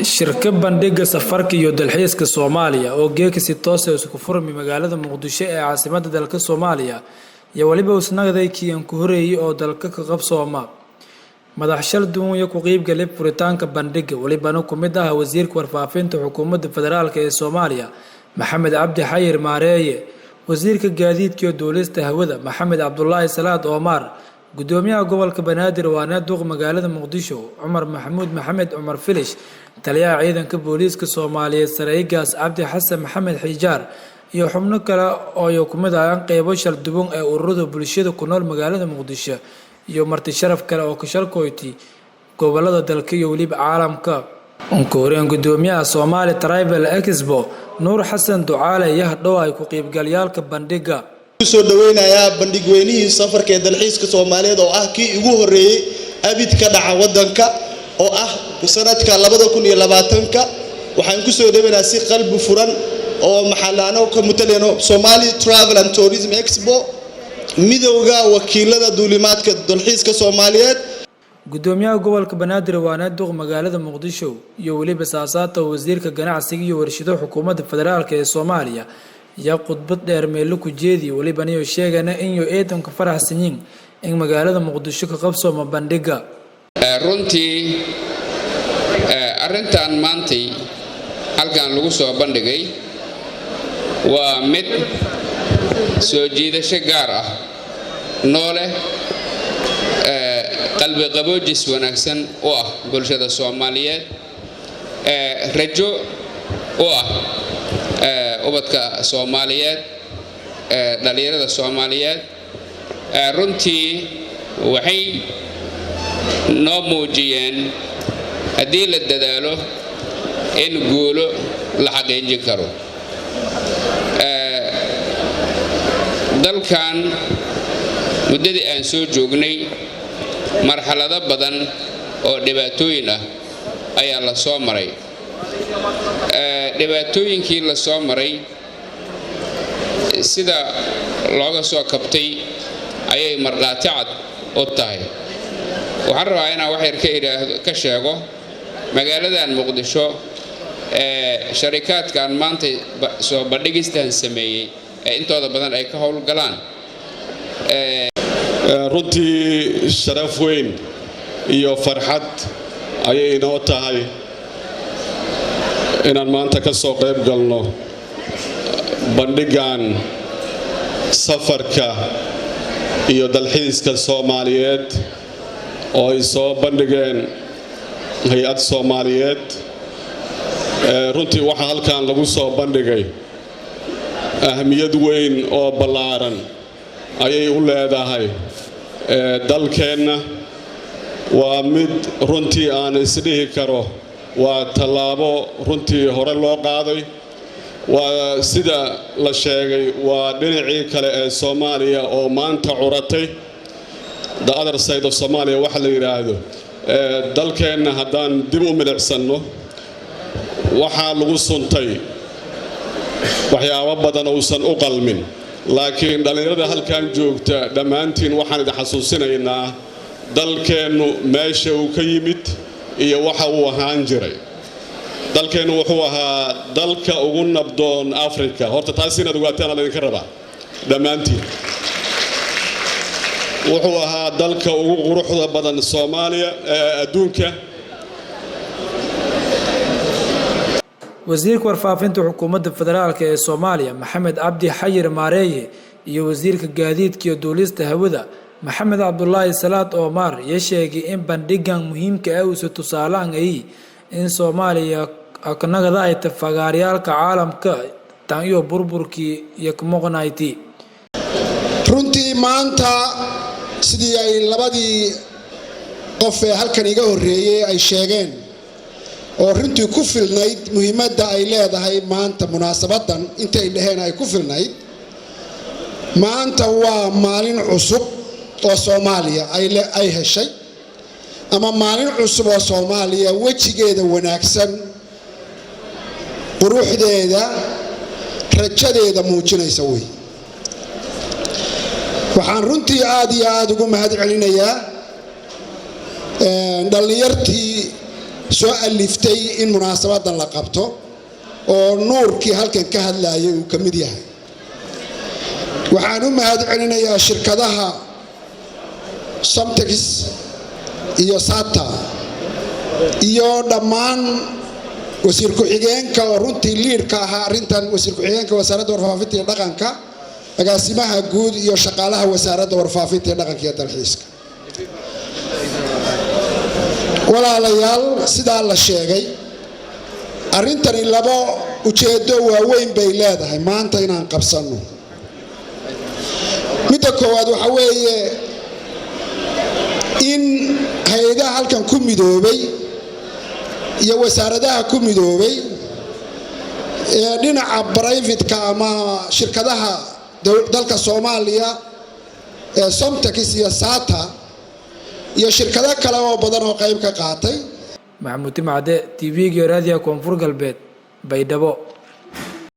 shirka bandhiga safarka iyo dalxiiska Soomaaliya oo geeka si toos ah isku furmi magaalada Muqdisho ee caasimadda dalka Soomaaliya iyo waliba usnagaday kiyan ku horeeyay oo dalka ka qabsooma madax shal duwan ku qayb galay furitaanka bandhiga walibana ku mid ah wasiirka warfaafinta xukuumadda federaalka ee Soomaaliya Maxamed Cabdi Xayir Maareeye wasiirka gaadiidka iyo duulista hawada Maxamed Cabdullaahi Salaad Omar gudoomiyaha gobolka Banaadir waana duq magaalada Muqdisho Umar Maxamuud Maxamed Umar Filish taliyaha ciidanka booliiska Soomaaliyeed Saraakiil Cabdi Xasan Maxamed Xijaar iyo xubno kale oo ku mid ah qaybo shal duwan ee ururada bulshada ku nool magaalada Muqdisho iyo marti sharaf kale oo ka shalkoyti gobolada dalka iyo waliba caalamka onkooreen gudoomiyaha Soomaali Travel Expo Nuur Xasan Ducaale ayaa dhaw ay ku qaybgalayaalka bandhiga soo dhaweynaya bandhig weynihii safarka ee dalxiiska Soomaaliyeed oo ah kii ugu horeeyay abid ka dhaca wadanka oo ah sanadka 2020 waxaan ku soo dhaweynaa si qalbi furan oo maxalano ka mutaleeno Somali Travel and Tourism Expo midowga wakiilada duulimaadka dalxiiska Soomaaliyeed gudoomiyaha gobolka Banaadir waana duq magaalada Muqdisho iyo waliba saasaata wasiirka ganacsiga iyo warshadaha xukuumadda federaalka ee Soomaaliya ya khudbad dheer meel ku jeediyay waliba inuu sheegana in eedanka faraxsan yihiin in magaalada Muqdisho ka qabsoomo bandhiga runtii arintan maantay halkan lagu soo bandhigay waa mid soo jiidasho gaar ah noole qalbi qaboojis wanaagsan oo ah bulshada Soomaaliyeed rajo oo ah ubadka Soomaaliyeed dhalinyarada Soomaaliyeed runtii waxay noo muujiyeen haddii la dadaalo in guulo la xaqiijin karo dalkan muddadii aan soo joognay marxalado badan oo dhibaatooyin ah ayaa la soo maray dhibaatooyinkii la soo maray sida looga soo kabtay ayay marqaati cad u tahay waxaan rabaa inaan wax yar ka sheego magaaladan Muqdisho sharikaadkan maanta soo bandhigistan sameeyay intooda badan ay ka howlgalaan runtii sharaf weyn iyo farxad ayay inoo tahay inaan maanta ka soo qayb galno bandhigan safarka iyo dalxiiska Soomaaliyeed oo ay soo bandhigeen hay'ad Soomaaliyeed runtii waxa halkan lagu soo bandhigay ahmiyad weyn oo ballaaran ayay u leedahay dalkeena waa mid runtii aan isdhihi karo waa tallaabo runtii hore loo qaaday waa sida la sheegay waa dhinacii kale ee Soomaaliya oo maanta curatay the other side of Somalia waxa la yiraahdo dalkeena haddaan dib u milicsano waxa lagu suntay waxyaabo badan oo san u qalmin laakiin dhalinyarada halkan joogta dhamaantiin waxaan idin xasuusinaynaa dalkeenu meesha uu ka yimid iyo waxa uu ahaan jiray dalkeenu wuxuu ahaa dalka ugu nabdoon Afrika horta taas inaad ogaataan la idinka rabaa dhamaantiin wuxuu ahaa dalka ugu quruxda badan Soomaaliya adduunka wasiirka warfaafinta xukuumadda federaalka ee Soomaaliya Maxamed Cabdi Xayir Maareeye iyo wasiirka gaadiidka iyo duulista hawada Maxamed Cabdullaahi Salaad Omar ayaa sheegay in bandhigan muhiimka ah uu tusaalahan ay in Soomaaliya ka nagada ay tafagaariyalka caalamka tan iyo burburkii iyo kumaqnayti runtii maanta sidii ay labadii qof ee halkan iga horeeyay ay sheegeen oo runtii ku filnayd muhiimadda ay leedahay maanta munaasabadan intay dhaheen ay ku filnayd maanta waa maalin cusub oo Soomaaliya ay heshay ama maalin cusub oo Soomaaliya wajigeeda wanaagsan quruxdeeda rajadeeda muujinaysa way waxaan runtii aad iyo aad ugu mahad celinayaa dhalinyartii soo aliftay in munaasabadan la qabto oo nuurkii halkan ka hadlayay uu ka mid yahay. waxaan u mahadcelinayaa shirkadaha Somtex iyo Sata iyo dhammaan wasiir ku-xigeenka oo runtii liidka ahaa arrintan, wasiir ku-xigeenka wasaaradda warfaafinta iyo dhaqanka, agaasimaha guud iyo shaqaalaha wasaaradda warfaafinta iyo dhaqanka iyo dalxiiska. walaalayaal, sidaa la sheegay, arrintani laba ujeedo waaweyn bay leedahay maanta inaan qabsanno. midda koowaad waxa weeye in hay'adaha halkan ku midoobay iyo wasaaradaha ku midoobay ee dhinaca private-ka ama shirkadaha dalka Soomaaliya ee Somtex iyo Sata iyo shirkado kale oo badan oo qayb ka qaatay. Maxamuud Timcade, TV-ga Radio Koonfur Galbeed, Baydhabo.